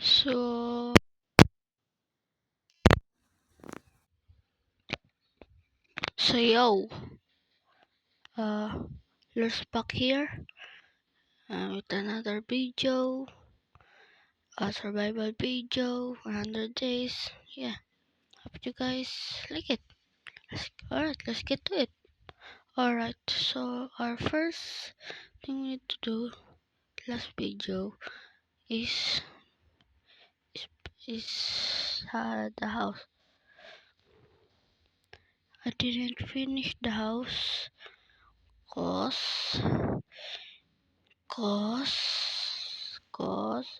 So yo, uh, let's back here with another video, a survival video, 100 days. Yeah, hope you guys like it. Alright, let's get to it. Alright, so our first thing we need to do last video is the house. I didn't finish the house cause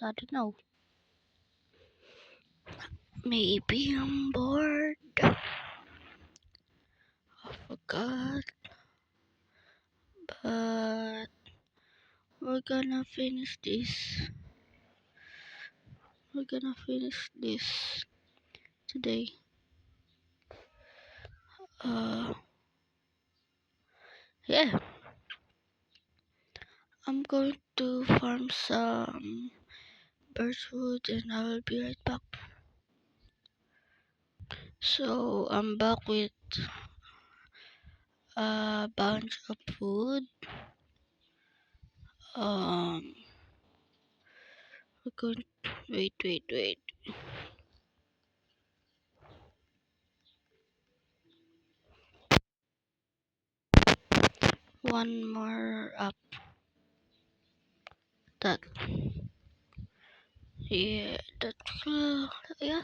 I don't know. Maybe I'm bored. I forgot. But we're gonna finish this. We're gonna finish this today. Yeah. I'm going to farm some birchwood and I will be right back. So I'm back with a bunch of food. We're going. Wait. One more up. That. Yeah. That. Yeah.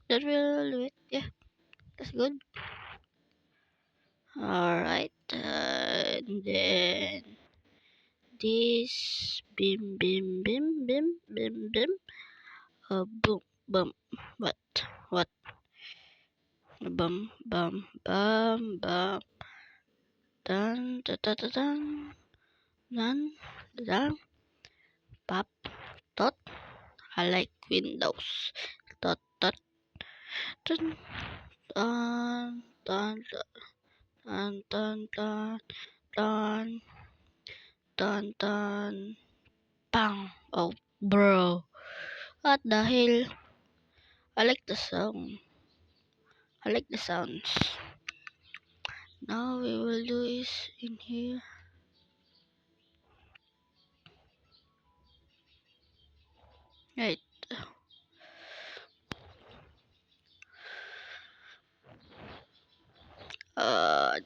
That will do it. Yeah. That's good. Alright. And then this. Bim. Boom. Bum. What? Bum. Dun. Dun. Dun. Pop. Tot. I like windows. Tot. Dun. Dun. Dun. Dun. Dun. Dun. Bang. Oh, bro. What the hell? I like the sound. I like the sounds. Now we will do is in here. Right.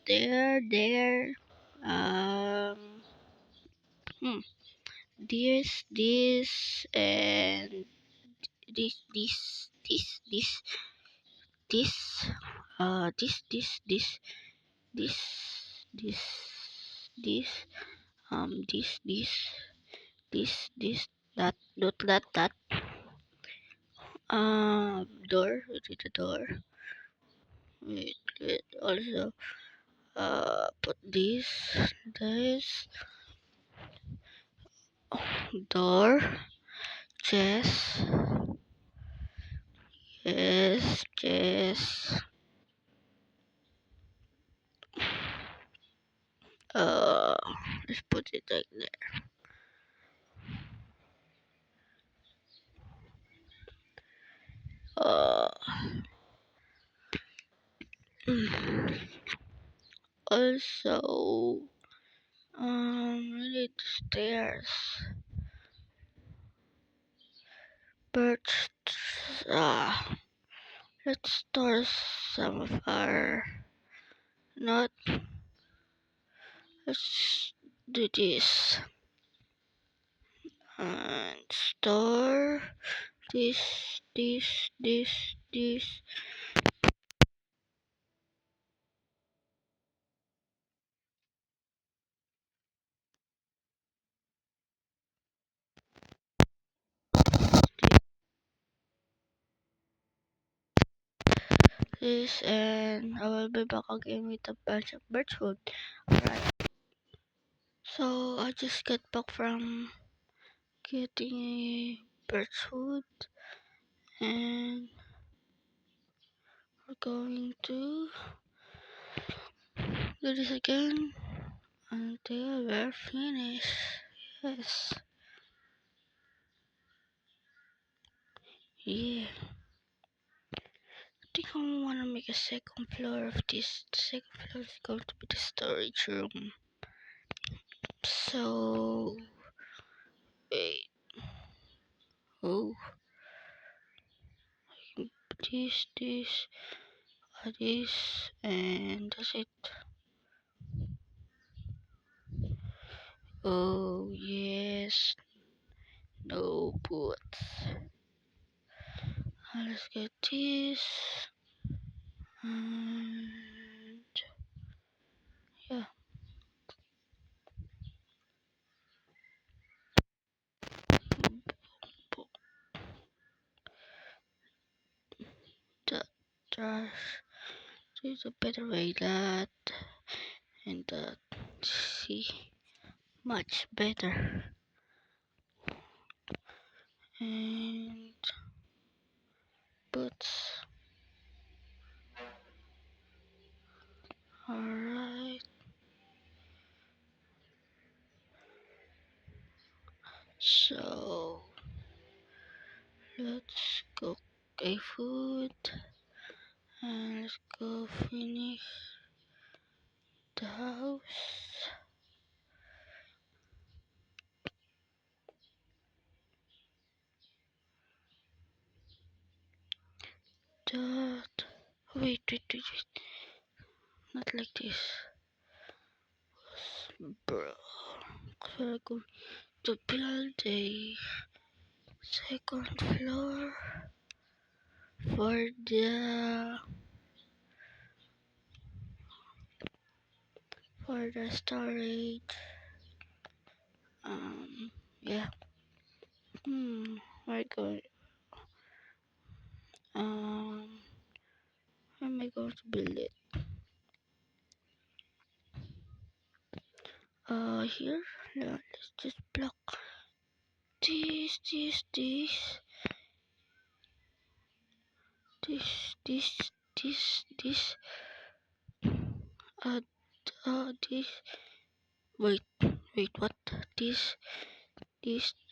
There. Um. This and this. This. This. This. This. That. Door. Wait, the door. Wait. Also, put this. Door. Chest. Chest. Uh, let's put it like there. Also, we need stairs. Birch. Let's store some of our. Not. Let's do this. And store this. And I will be back again with a bunch of birchwood. Alright. So I just got back from getting a birchwood and we're going to do this again until we're finished. Yes. Yeah, I think I wanna make a second floor of this. The second floor is going to be the storage room. So wait, oh, this, this, and that's it. Oh yes, no boots. Let's get this, and yeah, that, there's a better way that and that. See, much better. And boots. Alright. So let's cook a food and let's go finish the house. That wait. Not like this. Bro. So I'm going to build a second floor for the storage. Yeah. Where go? Where am I going to build it? Here. Yeah, let's just block this, this. Uh, this. Wait, what? This, this.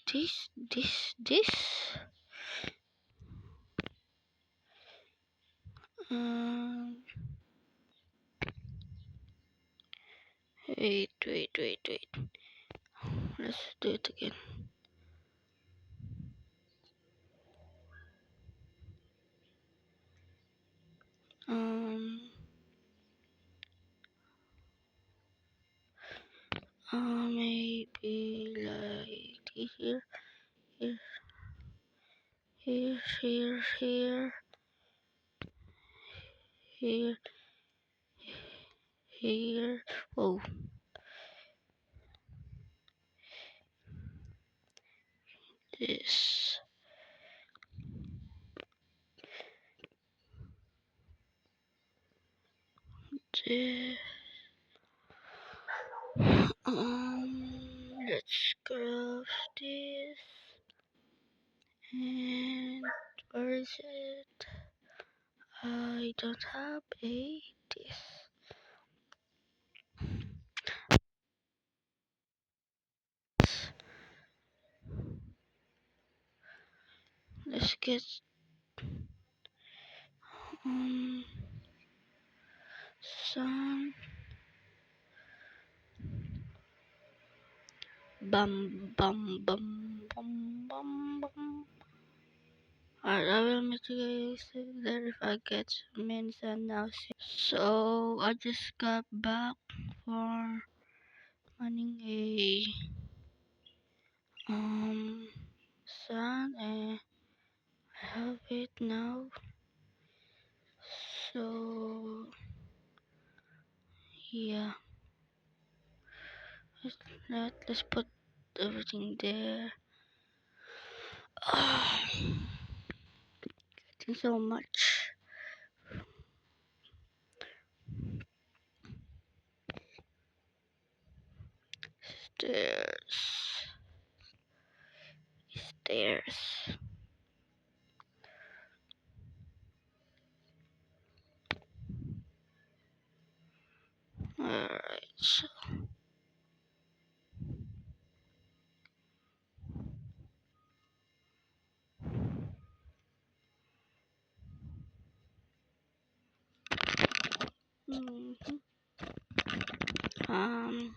Um, wait. Let's do it again. Um, maybe like here, here, here, here, here, here. Oh, this. This. Let's grab this. And where is it? I don't have a this. Let's get um some bum. Alright, I will meet you guys there if I get some minutes and now. So I just got back for running a sun and I have it now. So yeah, let's put everything there. Getting so much. Stairs. Alright, so Mhm. Um,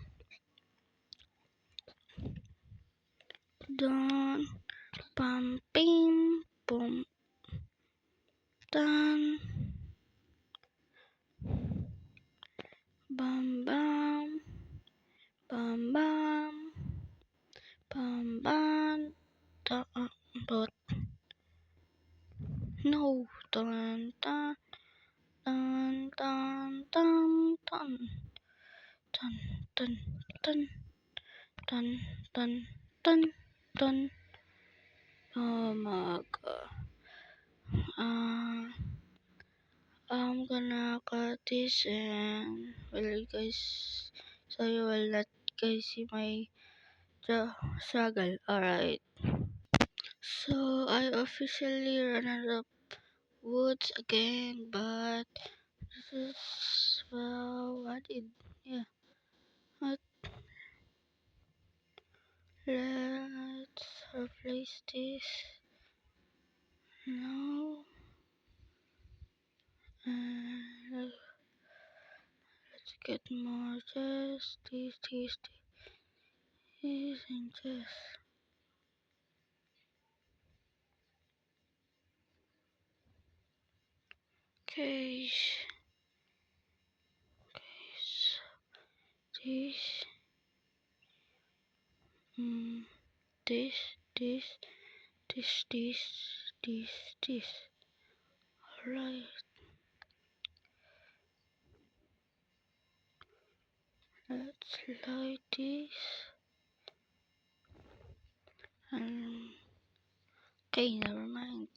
Don, pam, pim, pum, dan, bam, bam, bam, bam, bam, bam, da, but no, dun, dun, dun, dun, dun, dun, dun, dun, dun, dun, dun, dun, dun. Oh my god. I'm gonna cut this and will you guys, so you will let guys see my struggle. Alright. So I officially ran out of woods again, but this is well I did. Yeah. But let's replace this now. And let's get more just this and just. Okay. This, mm, this, this, this, this. Alright, let's light this. And okay, never mind.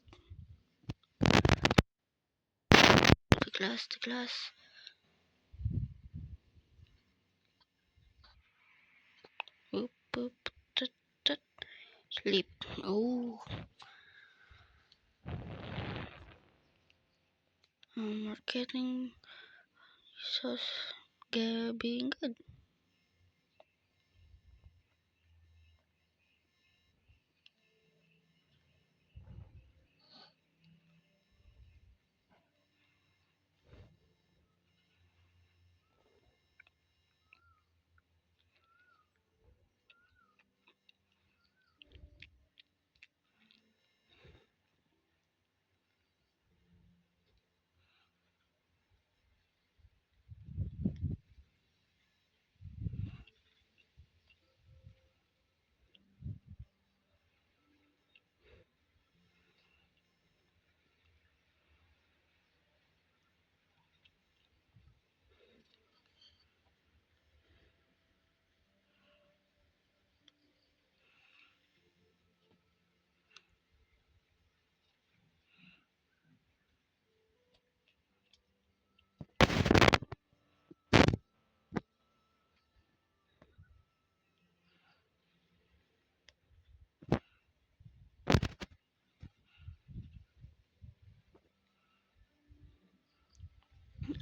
The glass. Oop, oop, tut, tut. Sleep. Oh, we're getting so being good.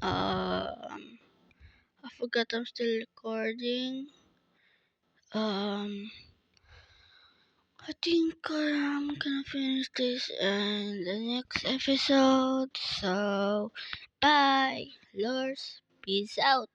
I forgot I'm still recording. I think I'm gonna finish this in the next episode. So, bye, Lors. Peace out.